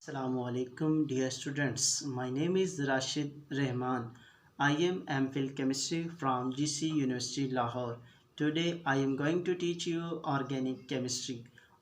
Assalamualaikum dear students. My name is Rashid Rehman. I am MPhil Chemistry from GC University Lahore. Today I am going to teach you organic chemistry.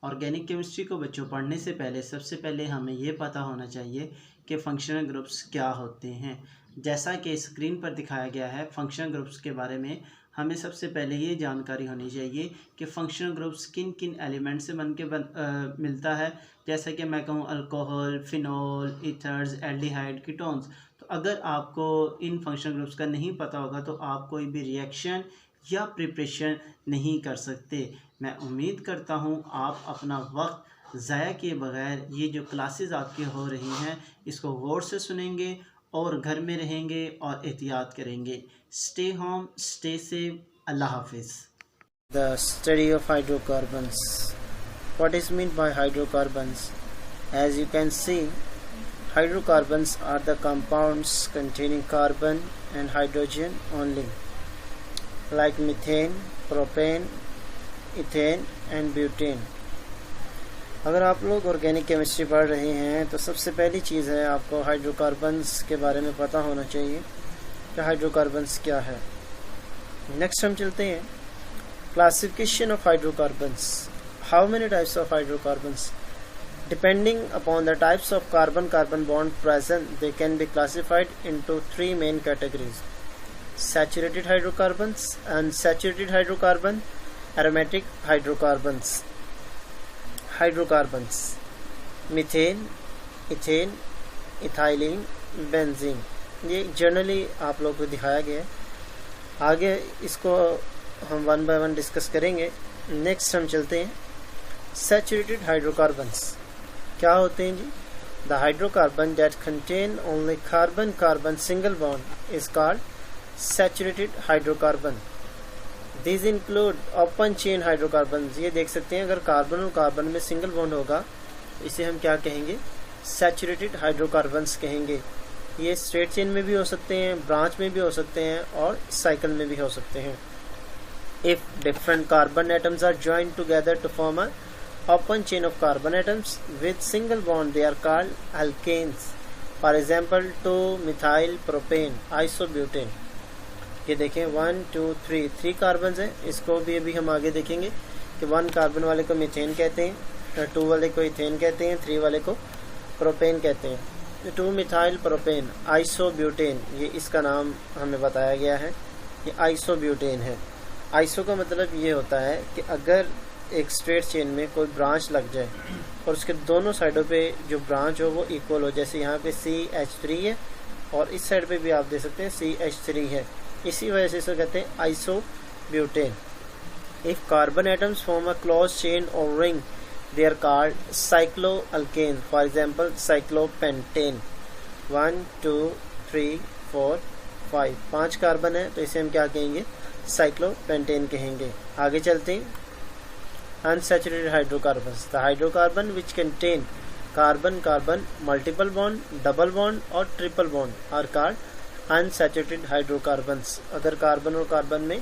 Organic chemistry को बच्चों पढ़ने से पहले सबसे पहले हमें ये पता होना चाहिए कि फंक्शनल ग्रुप्स क्या होते हैं। जैसा कि स्क्रीन पर दिखाया गया है, फंक्शनल ग्रुप्स के बारे में हमें सबसे पहले ये जानकारी होनी चाहिए कि फंक्शनल ग्रुप्स किन किन एलिमेंट से मिलता है। जैसा कि मैं कहूँ alcohol, phenol, ethers, aldehyde, ketones. तो अगर आपको इन फंक्शनल ग्रुप्स का नहीं पता होगा तो आप कोई भी रिएक्शन या प्रिपरेशन नहीं कर सकते। मैं उम्मीद करता हूँ आप अपना वक्त ज़ाया किए बगैर ये जो क्लासेस आपकी हो रही हैं इसको गौर से सुनेंगे और घर में रहेंगे और एहतियात करेंगे। स्टे होम, स्टे सेफ, अल्लाह हाफिज़। The study of hydrocarbons. What is meant by hydrocarbons? As you can see, hydrocarbons are the compounds containing carbon and hydrogen only, like methane, propane, ethane and butane. अगर आप लोग organic chemistry पढ़ रहे हैं तो सबसे पहली चीज़ है आपको हाइड्रोकार्बन्स के बारे में पता होना चाहिए कि हाइड्रोकार्बन्स क्या है। नेक्स्ट हम चलते हैं classification of hydrocarbons. How many types of hydrocarbons? Depending upon the types of carbon-carbon bond present, they can be classified into three main categories: saturated hydrocarbons, unsaturated hydrocarbon, aromatic hydrocarbons. Hydrocarbons: methane, ethane, ethylene, benzene. ये generally आप लोग को दिखाया गया है। आगे इसको हम वन बाय वन डिस्कस करेंगे। नेक्स्ट हम चलते हैं सैचुरेटेड हाइड्रोकार्बन्स। क्या होते हैं जी? The hydrocarbon that contain only carbon carbon single bond is called saturated hydrocarbon. These include open chain hydrocarbon. ये देख सकते हैं अगर कार्बन और कार्बन में सिंगल बॉन्ड होगा तो इसे हम क्या कहेंगे? सैचुरेटेड हाइड्रोकार्बन्स कहेंगे। ये स्ट्रेट चेन में भी हो सकते हैं, ब्रांच में भी हो सकते हैं और साइकिल में भी हो सकते हैं। If different carbon atoms are joined together to form a open chain of carbon atoms with single bond, they are called alkanes. For example, 2-methyl propane, isobutane. ये देखें 1 2 3 कार्बन है। इसको भी अभी हम आगे देखेंगे कि 1 कार्बन वाले को मीथेन कहते हैं, 2 वाले को इथेन कहते हैं, 3 वाले को प्रोपेन कहते हैं। 2-methyl propane, isobutane, ये इसका नाम हमें बताया गया है। ये isobutane है। आइसो का मतलब ये होता है कि अगर एक स्ट्रेट चेन में कोई ब्रांच लग जाए और उसके दोनों साइडों पे जो ब्रांच हो वो इक्वल हो, जैसे यहाँ पे CH3 है और इस साइड पे भी आप देख सकते हैं CH3 है, इसी वजह से इसे कहते हैं isobutane. If carbon atoms form a close chain और ring, they are called cycloalkane. For example cyclopentane. 1 2 3 4 5 5 carbon है तो इसे हम क्या कहेंगे? साइक्लोपेंटेन कहेंगे। आगे चलते हैं unsaturated hydrocarbons. The hydrocarbon which contain carbon carbon multiple bond, double bond और triple bond are called unsaturated hydrocarbons. अगर कार्बन और कार्बन में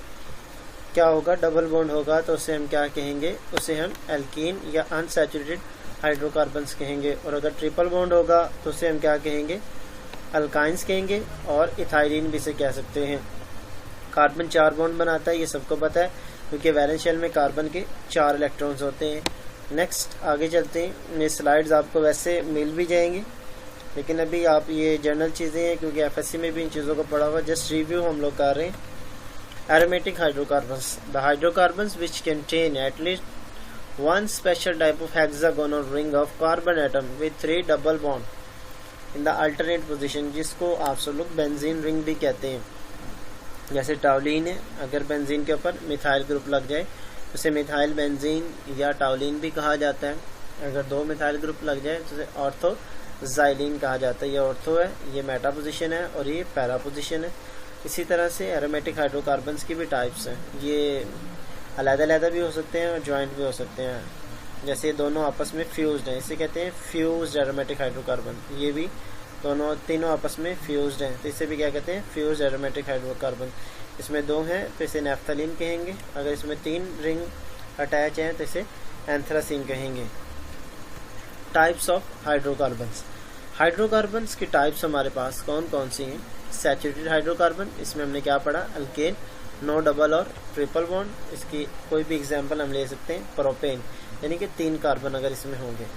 क्या होगा? डबल बॉन्ड होगा तो उसे हम क्या कहेंगे? उसे हम एल्कीन या अनसैचुरेटेड हाइड्रोकार्बन्स कहेंगे। और अगर ट्रिपल बॉन्ड होगा तो उसे हम क्या कहेंगे? अल्काइंस कहेंगे और इथाइलिन भी से कह सकते हैं। कार्बन 4 बॉन्ड बनाता है, ये सबको पता है क्योंकि वैलेंस शेल में कार्बन के 4 इलेक्ट्रॉन्स होते हैं। नेक्स्ट आगे चलते हैं। ये स्लाइड्स आपको वैसे मिल भी जाएंगे लेकिन अभी आप ये जनरल चीज़ें हैं क्योंकि एफएससी में भी इन चीज़ों को पढ़ा हुआ, जस्ट रिव्यू हम लोग कर रहे हैं। Aromatic hydrocarbons, the hydrocarbons which contain at least one special type of hexagonal ring of carbon atom with 3 double bond in the alternate position, जिसको आप सब लोग बेंजीन रिंग भी कहते हैं। जैसे टाउलिन है, अगर बेंजीन के ऊपर मिथाइल ग्रुप लग जाए उसे मिथाइल बेंजीन या टाउलिन भी कहा जाता है। अगर 2 मिथाइल ग्रुप लग जाए तो उसे ऑर्थोजाइलिन कहा जाता है। ये ऑर्थो है, ये मेटा पोजिशन है और ये पैरा पोजिशन है। इसी तरह से एरोमेटिक हाइड्रोकार्बन्स की भी टाइप्स हैं। ये अलग-अलग भी हो सकते हैं और जॉइंट भी हो सकते हैं। जैसे ये दोनों आपस में फ्यूज्ड हैं, इसे कहते हैं फ्यूज्ड एरोमेटिक हाइड्रोकार्बन। ये भी तीनों आपस में फ्यूज्ड हैं तो इसे भी क्या कहते हैं? Fused aromatic hydrocarbon. इसमें 2 हैं तो इसे नैफ्थलीन कहेंगे। अगर इसमें 3 रिंग अटैच हैं तो इसे एंथ्रासीन कहेंगे। Types of hydrocarbons. हाइड्रोकार्बन्स की टाइप्स हमारे पास कौन कौन सी हैं? सैचुरेटेड हाइड्रोकार्बन, इसमें हमने क्या पढ़ा? अल्केन, नो डबल और ट्रिपल बॉन्ड। इसकी कोई भी एग्जांपल हम ले सकते हैं, प्रोपेन, यानी कि 3 कार्बन अगर इसमें होंगे।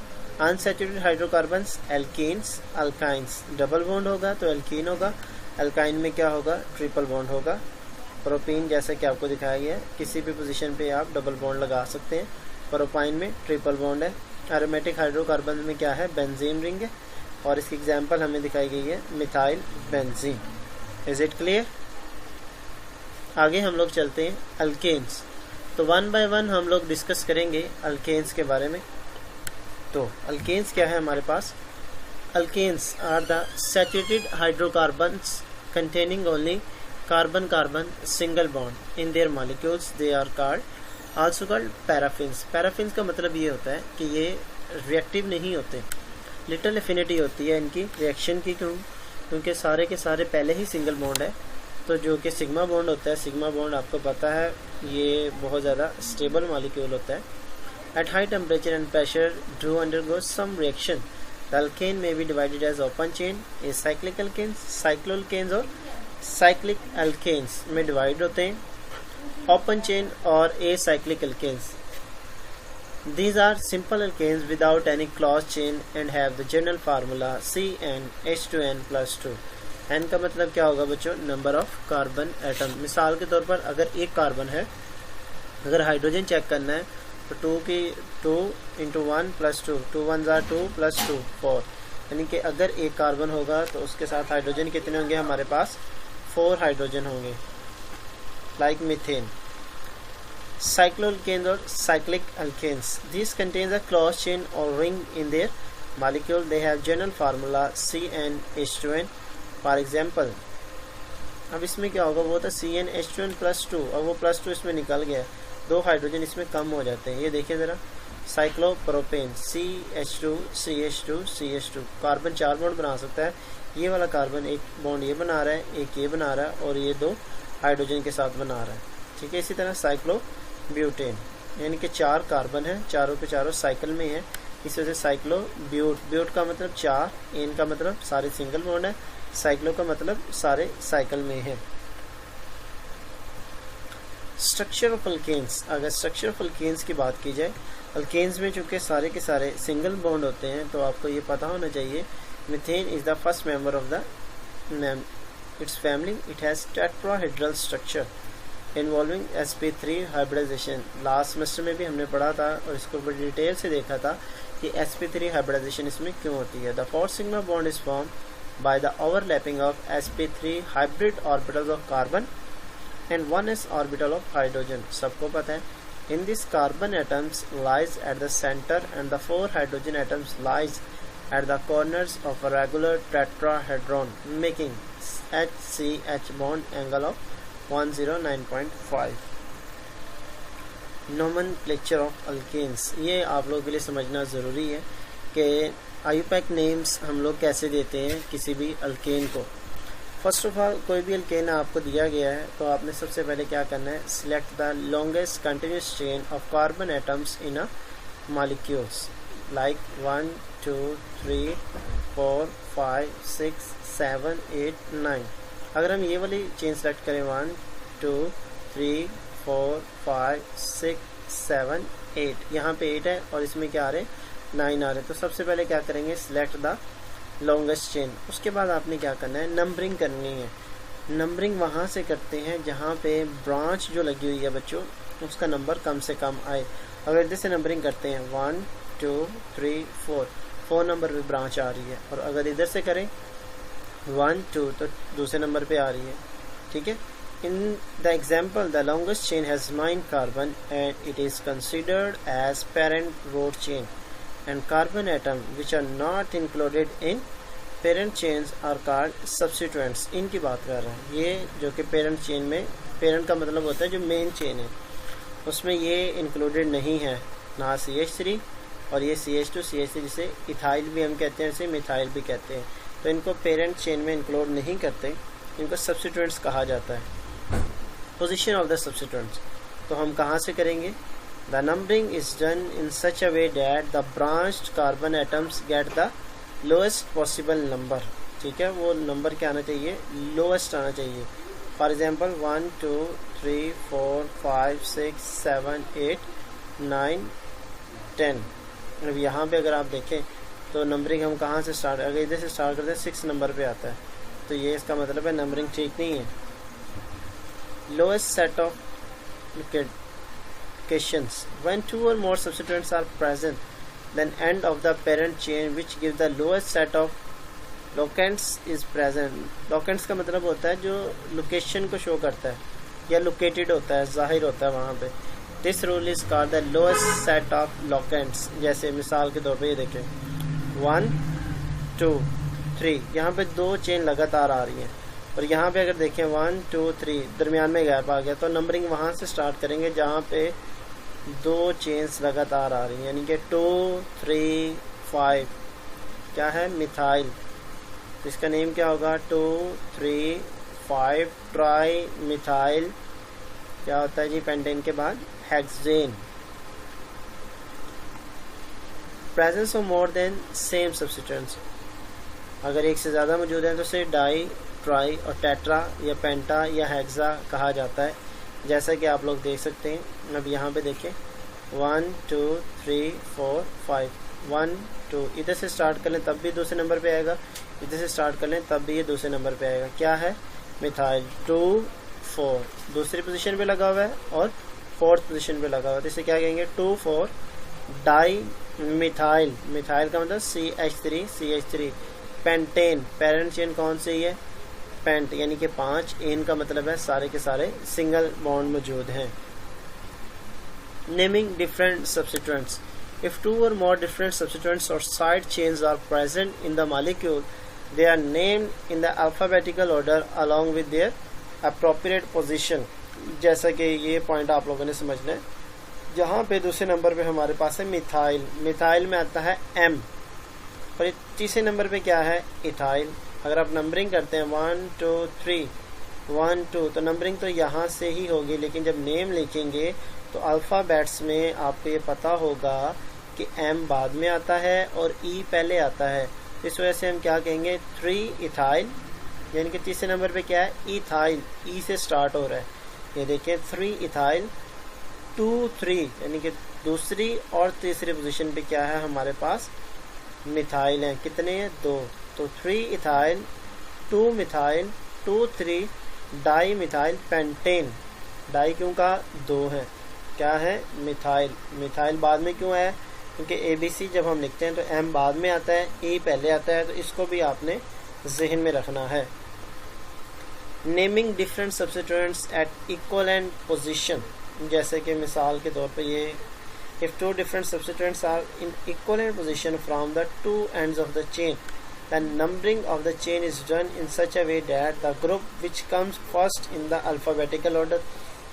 Unsaturated hydrocarbons, alkenes, alkynes, double bond होगा तो एल्कीन होगा, अल्काइन में क्या होगा? ट्रिपल बॉन्ड होगा। प्रोपीन जैसे कि आपको दिखाया गया है, किसी भी पोजीशन पे आप डबल बॉन्ड लगा सकते हैं। प्रोपाइन में ट्रिपल बॉन्ड है। एरोमेटिक हाइड्रोकार्बन में क्या है? बेंजीन रिंग है, और इसकी एग्जांपल हमें दिखाई गई है methyl benzene. Is it clear? आगे हम लोग चलते हैं अल्केन्स। तो 1 बाय 1 हम लोग डिस्कस करेंगे अल्केन्स के बारे में। तो अल्केन्स क्या है हमारे पास? Alkanes are the saturated hydrocarbons containing only carbon-carbon single bond in their molecules. They are also called paraffins. Paraffins का मतलब ये होता है कि ये रिएक्टिव नहीं होते, लिटिल एफिनिटी होती है इनकी रिएक्शन की। क्योंकि सारे के सारे पहले ही सिंगल बॉन्ड है, तो जो कि सिग्मा बॉन्ड होता है, सिग्मा बॉन्ड आपको पता है ये बहुत ज़्यादा स्टेबल मॉलिक्यूल होता है। At high temperature and pressure do undergo some reaction. The alkane may be divided as open chain, acyclic alkanes, cycloalkanes और cyclic alkanes में डिवाइड होते हैं, open chain और acyclic alkanes. These are simple alkanes without any closed chain and have the general formula CnH2n+2. n का मतलब क्या होगा बच्चों? Number of carbon atom. मिसाल के तौर पर अगर एक कार्बन है, अगर हाइड्रोजन चेक करना है तो 2 × 1 + 2, 2 1s are 2 + 2 4, यानी कि अगर एक कार्बन होगा तो उसके साथ हाइड्रोजन कितने होंगे? हमारे पास 4 हाइड्रोजन होंगे, लाइक मीथेन। साइक्लोअल्केन्स और cyclic alkanes, this contains a close chain और ring in their molecule. They have general formula CnH2n for example. अब इसमें क्या होगा? वो था CnH2n+2, और वो +2 इसमें निकल गया, 2 हाइड्रोजन इसमें कम हो जाते हैं। ये देखिए ज़रा, cyclopropane CH2 CH2 CH2, carbon 4 bond बना सकता है। ये वाला कार्बन एक बॉन्ड ये बना रहा है, एक ये बना रहा है, और ये 2 हाइड्रोजन के साथ बना रहा है। ठीक है, इसी तरह साइक्लोब्यूटेन, यानी कि 4 कार्बन है, चारों के चारों साइकिल में है, इस वजह से साइक्लोब्यूट। ब्यूट का मतलब 4, एन का मतलब सारे सिंगल बॉन्ड है, साइक्लो का मतलब सारे साइकिल में है। स्ट्रक्चर ऑफ अल्केन्स, अगर स्ट्रक्चर ऑफ अल्केन्स की बात की जाए, अल्केन्स में चूँकि सारे के सारे सिंगल बॉन्ड होते हैं, तो आपको ये पता होना चाहिए methane is the first member of the its family. It has tetrahedral structure involving sp3 hybridization. Last semester में भी हमने पढ़ा था और इसको बड़ी डिटेल से देखा था कि sp3 हाइब्रिडाइजेशन इसमें क्यों होती है। The 4 sigma bond is form by the overlapping of sp3 hybrid orbitals of carbon and 1s orbital of hydrogen. सबको पता है। In this carbon atoms lies at the center and the 4 hydrogen atoms lies at the corners of a regular tetrahedron making HCH bond angle of 109.5. Nomenclature of alkanes, ये आप लोगों के लिए समझना ज़रूरी है कि IUPAC नेम्स हम लोग कैसे देते हैं किसी भी अल्केन को। फर्स्ट ऑफ ऑल, कोई भी अल्केन आपको दिया गया है तो आपने सबसे पहले क्या करना है? Select the longest continuous chain of carbon atoms in a molecules, like 1 2 3 4 5 6 7 8 9। अगर हम ये वाली चेन सेलेक्ट करें 1 2 3 4 5 6 7 8, यहाँ पे 8 है और इसमें क्या आ रहे हैं? 9 आ रहे हैं। तो सबसे पहले क्या करेंगे? Select the longest chain. उसके बाद आपने क्या करना है? नंबरिंग करनी है। नंबरिंग वहाँ से करते हैं जहाँ पे ब्रांच जो लगी हुई है बच्चों, उसका नंबर कम से कम आए। अगर इधर से नंबरिंग करते हैं 1 2 3 4 नंबर पे ब्रांच आ रही है, और अगर इधर से करें 1 2 तो दूसरे नंबर पे आ रही है। ठीक है। In the example, the longest chain has 9 carbon and it is considered as parent road chain, and carbon atom which are not included in parent chains are called substituents. इनकी बात कर रहे हैं। ये जो कि पेरेंट चेन में, parent का मतलब होता है जो मेन चेन है, उसमें ये इंक्लूडेड नहीं है, ना CH3 और ये CH2 CH3 जिसे इथाइल भी हम कहते हैं, इसे मिथाइल भी कहते हैं, तो इनको पेरेंट चेन में इंक्लूड नहीं करते, इनको सब्स्टिट्यूएंट्स कहा जाता है। पोजीशन ऑफ द सब्स्टिट्यूएंट्स तो हम कहाँ से करेंगे? The numbering is done in such a way that the branched carbon atoms get the lowest possible number. ठीक है, वो नंबर क्या आना चाहिए, लोएस्ट आना चाहिए. For example 1 2 3 4 5 6 7 8 9 10. अब यहाँ पे अगर आप देखें तो नंबरिंग हम कहाँ से स्टार्ट, अगर इधर से स्टार्ट करते हैं 6 नंबर पे आता है, तो ये इसका मतलब है नंबरिंग ठीक नहीं है. Lowest set of locations. When two or more substituents are present, then end of the parent chain which gives the lowest set of locants is present. Locants का मतलब होता है जो लोकेशन को शो करता है या लोकेटेड होता है, जाहिर होता है वहाँ पे. This rule is called the lowest set of locants. जैसे मिसाल के तौर पे ये देखें 1 2 3, यहाँ पे 2 चेन लगातार आ रही हैं, और यहाँ पे अगर देखें 1 2 3 दरमियान में गैप आ गया, तो नंबरिंग वहाँ से स्टार्ट करेंगे जहाँ पे 2 चेन्स लगातार आ रही हैं, यानी कि 2 3 5 क्या है, मिथाइल. तो इसका नेम क्या होगा, 2 3 5 ट्राई मिथाइल. क्या होता है जी पेंटेन के बाद, hexane. Presence of more than same substituents, अगर एक से ज़्यादा मौजूद हैं तो उसे डाई, ट्राई और टेट्रा या पेंटा या हेक्सा कहा जाता है, जैसा कि आप लोग देख सकते हैं. अब यहाँ पे देखें 1 2 3 4 5 1 2, इधर से स्टार्ट कर लें तब भी दूसरे नंबर पे आएगा, इधर से स्टार्ट कर लें तब भी ये दूसरे नंबर पे आएगा. क्या है, मिथाइल. 2 4 दूसरी पोजीशन पे लगा हुआ है और फोर्थ पोजीशन पे लगा हुआ है, तो इसे क्या कहेंगे, 2 4 डाई मिथाइल. मिथाइल का मतलब CH3. पेंटेन, पेरेंट चेन कौन सी है, पेंट, यानी कि 5. एन का मतलब है सारे के सारे सिंगल बॉन्ड मौजूद हैं. Naming different substituents. If 2 or more different substituents or side chains are present in the molecule, they are named in the alphabetical order along with their appropriate position. जैसा कि ये पॉइंट आप लोगों ने समझना है. जहाँ पे दूसरे नंबर पे हमारे पास है मिथाइल, मिथाइल में आता है M, और तीसरे नंबर पे क्या है, इथाइल. अगर आप नंबरिंग करते हैं 1 2 3 1 2, तो नंबरिंग तो यहाँ से ही होगी, लेकिन जब नेम लिखेंगे तो अल्फ़ाबेट्स में आपको ये पता होगा कि M बाद में आता है और E पहले आता है. इस वजह से हम क्या कहेंगे, 3 इथाइल, यानी कि तीसरे नंबर पे क्या है, इथाइल, E से स्टार्ट हो रहा है. ये देखिए 3 इथाइल 2 3, यानी कि दूसरी और तीसरी पोजीशन पे क्या है, हमारे पास मिथाइल हैं. कितने हैं, 2. तो 3 ethyl 2 methyl 2 3 di methyl pentane. Di क्यों कहा, 2 है, क्या है, मिथाइल. मिथाइल बाद में क्यों है, क्योंकि ABC जब हम लिखते हैं तो M बाद में आता है, E पहले आता है, तो इसको भी आपने जहन में रखना है. Naming different substituents at equivalent position. जैसे कि मिसाल के तौर पे ये if 2 different substituents are in equivalent position from the 2 ends of the chain, then numbering of the chain is done in such a way that the group which comes first in the alphabetical order.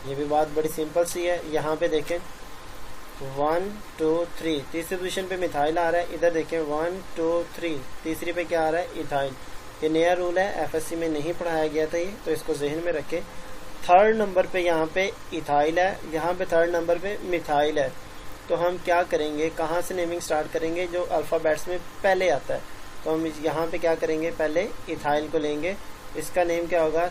ये भी बात बड़ी simple सी है. यहाँ पे देखें 1 2 3, तीसरी position पे मिथाइल आ रहा है. इधर देखें 1 2 3, तीसरी पे क्या आ रहा है, इथाइल. ये नया रूल है, FSC में नहीं पढ़ाया गया था ये, तो इसको जहन में रखें. थर्ड नंबर पे यहाँ पे इथाइल है, यहाँ पे थर्ड नंबर पे मिथाइल है. तो हम क्या करेंगे, कहाँ से नेमिंग स्टार्ट करेंगे, जो अल्फ़ाबेट्स में पहले आता है. तो हम यहाँ पे क्या करेंगे, पहले इथाइल को लेंगे. इसका नेम क्या होगा,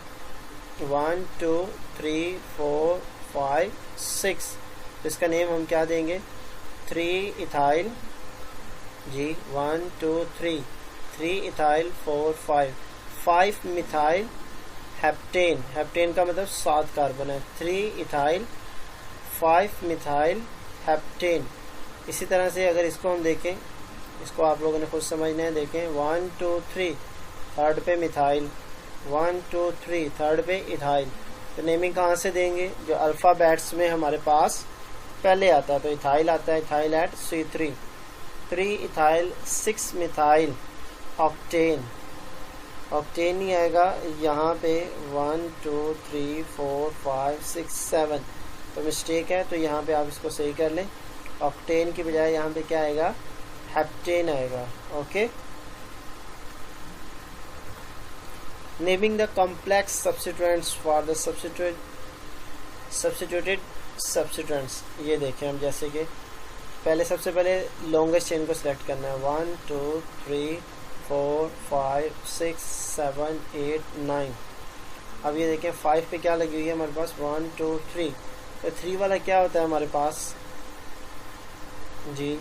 1 2 3 4 5 6. इसका नेम हम क्या देंगे, 3 इथाइल जी, 1 2 3 3 इथाइल 4 5 5 मिथाइल हेप्टेन. हेप्टेन का मतलब 7 कार्बन है. 3 इथाइल 5 मिथाइल हेप्टेन. इसी तरह से अगर इसको हम देखें, इसको आप लोगों ने खुद समझना है. देखें 1 2 3 थर्ड पे मिथाइल, 1 2 3 थर्ड पे इथाइल. तो नेमिंग कहाँ से देंगे, जो अल्फ़ाबेट्स में हमारे पास पहले आता है. तो इथाइल आता है, ethyl at C3. 3 ethyl 6 methyl octane. Octane नहीं आएगा यहाँ पे 1 2 3 4 5 6 7, तो मिस्टेक है. तो यहाँ पे आप इसको सही कर लें. ऑक्टेन की बजाय यहाँ पे क्या आएगा, हेप्टेन आएगा. Okay. Naming the complex substituents for the substituted substituents ये देखें हम, जैसे कि पहले सबसे पहले लॉन्गेस्ट चेन को सिलेक्ट करना है 1 2 3 4 5 6 7 8 9। अब ये देखें 5 पे क्या लगी हुई है हमारे पास 1 2 3, तो 3 वाला क्या होता है हमारे पास जी,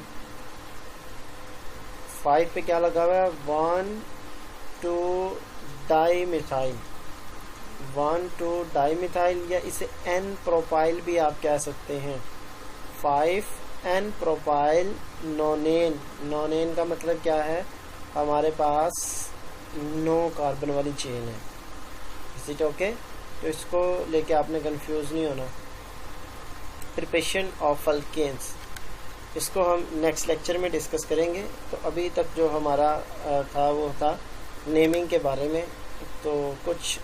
5 पे क्या लगा हुआ है 1 2 डाईमिथाइल, 1 2 डाईमिथाइल, या इसे एन प्रोपाइल भी आप कह सकते हैं। 5 एन प्रोपाइल नोनेन, नोनेन का मतलब क्या है, हमारे पास 9 कार्बन वाली चेन है। Is it okay? तो इसको लेके आपने कंफ्यूज नहीं होना। प्रिपरेशन ऑफ अल्केन्स, इसको हम नेक्स्ट लेक्चर में डिस्कस करेंगे। तो अभी तक जो हमारा था वो था नेमिंग के बारे में। तो कुछ